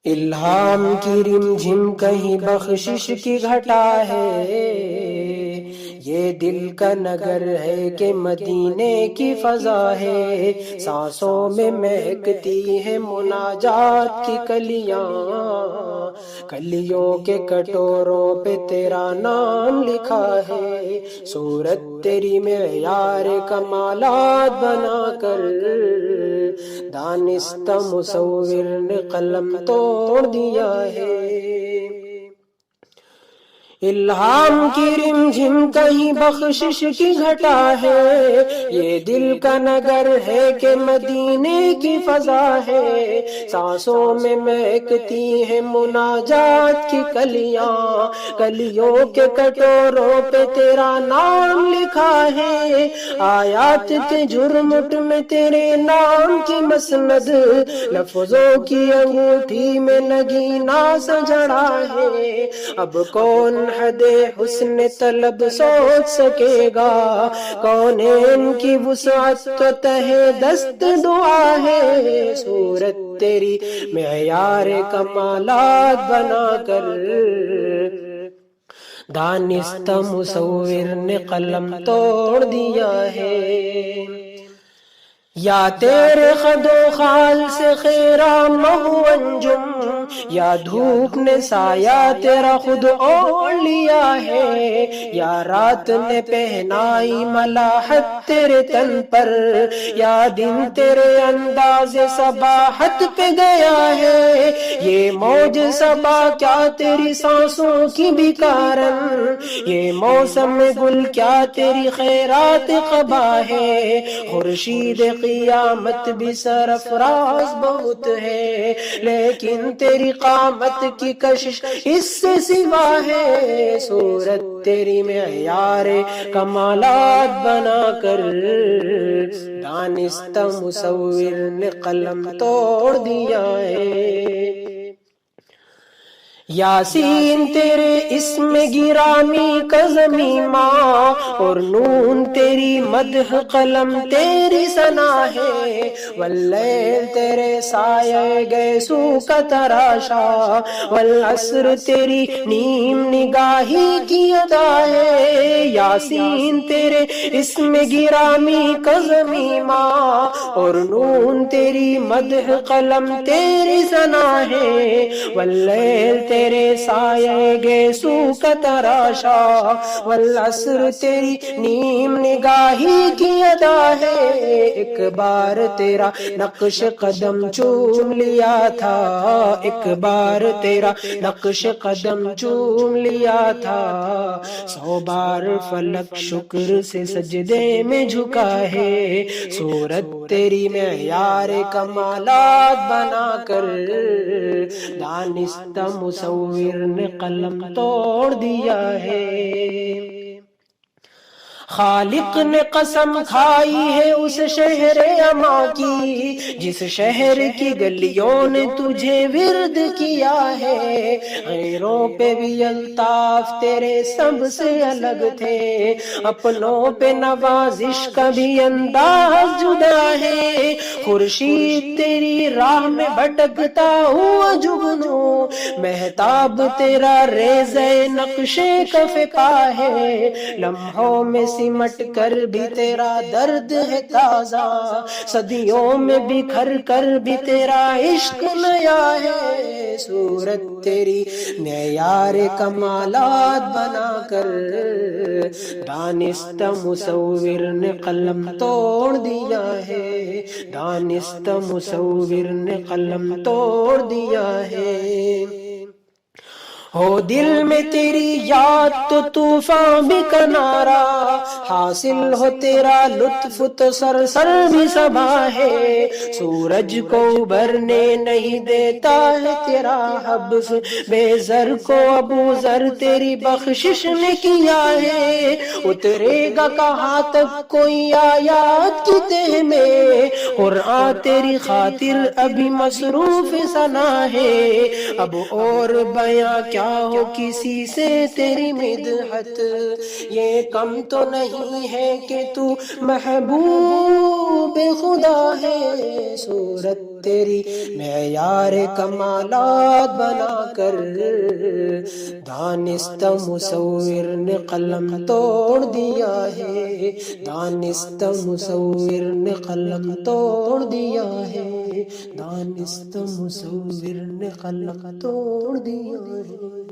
الہام کی رم جھم کہیں بخشش کی گھٹا ہے، یہ دل کا نگر ہے کہ مدینے کی فضا ہے، سانسوں میں مہکتی ہے مناجات کی کلیاں، کلیوں کے کٹوروں پہ تیرا نام لکھا ہے، صورت تیری معیار کمالات بنا کر دانستہ مصور نے قلم توڑ دیا ہے۔ الہام کی رم جھم کہیں بخشش کی گھٹا ہے، یہ دل کا نگر ہے کہ مدینے کی فضا ہے، سانسوں میں مہکتی ہے مناجات کی کلیاں، کلیوں کے کٹوروں پہ تیرا نام لکھا ہے، آیات کے جھرمٹ میں تیرے نام کی مسند، لفظوں کی انگوٹھی میں نگینا سجڑا ہے، اب کون حد حسن طلب سوچ سکے گا، کونین کی وسعت تو تہے دست دعا ہے، صورت تیری معیار کمالات بنا کر دانستہ مصور نے قلم توڑ دیا ہے۔ یا تیرے خد و خال سے خیرہ مہو انجم، یا دھوپ نے سایہ تیرا خود اوڑھ لیا ہے، یا رات نے پہنائی ملاحت تیرے تن پر، یا دن تیرے انداز صباحت پہ گیا ہے، یہ موج صبا کیا تیری سانسوں کی بھی کارن، یہ موسم گل کیا تیری خیرات قبا ہے، خورشید قیامت بھی سرفراز بہت ہے، لیکن تیری قامت کی کشش اس سے سوا ہے، صورت تیری معیار کمالات بنا کر دانستہ مصور نے قلم توڑ دیا ہے۔ یاسین تیرے اسم گرامی کا ضمیمہ، اور نون تیری مدح قلم تیری ثنا ہے، واللیل تیرے سایہ گیسو کا تراشا، والعصر تیری نیم نگاہی کی عطا ہے، یاسین تیرے اسم گرامی کا ضمیمہ، اور نون تیری مدح قلم تیری ثنا ہے، واللیل تیرے سایہ گیسو کا تراشا، والعصر تیری نیم نگاہی کی ادا ہے، ایک بار تیرا نقش قدم چوم لیا تھا، ایک بار تیرا نقش قدم چوم لیا تھا، 100 بار فلک شکر سے سجدے میں جھکا ہے، صورت تیری معیار کمالات بنا کر دانستہ مصور نے قلم توڑ دیا ہے۔ خالق نے قسم کھائی ہے اس شہر اما کی، جس شہر کی گلیوں نے تجھے ورد کیا ہے، غیروں پہ بھی الطاف تیرے سب سے الگ تھے، اپنوں پہ نوازش کا بھی انداز جدا ہے، خورشید تیری راہ میں بھٹکتا ہوا جگنو، مہتاب تیرا ریزہ نقش کف پا ہے، لمحوں میں سمٹ کر بھی تیرا درد ہے تازہ، صدیوں میں بکھر کر بھی تیرا عشق نیا ہے، صورت تیری معیار کمالات بنا کر دانستہ مصور نے قلم توڑ دیا ہے، دانستہ مصور نے قلم توڑ دیا ہے۔ ہو دل میں تیری یاد تو طوفان بھی کنارا، حاصل ہو تیرا لطف تو سر بھی صبا ہے، سورج کو ابھرنے نہیں دیتا ہے تیرا حبس، بے زر کو ابو ذر تیری بخشش نے کیا ہے، اترے گا کہاں تک کوئی آیات کی تہ میں، قرآن تیری خاطر ابھی مصروف ثنا ہے، اب اور بیاں کیا ہو کسی سے تیری مدحت، یہ کم تو نہیں ہے کہ تو محبوب خدا ہے، صورت تیری معیار کمالات بنا کر، دانستہ مصور نے قلم توڑ دیا ہے، دانستہ مصور نے قلم توڑ دیا ہے، دانستہ مصور نے قلم توڑ دیا ہے۔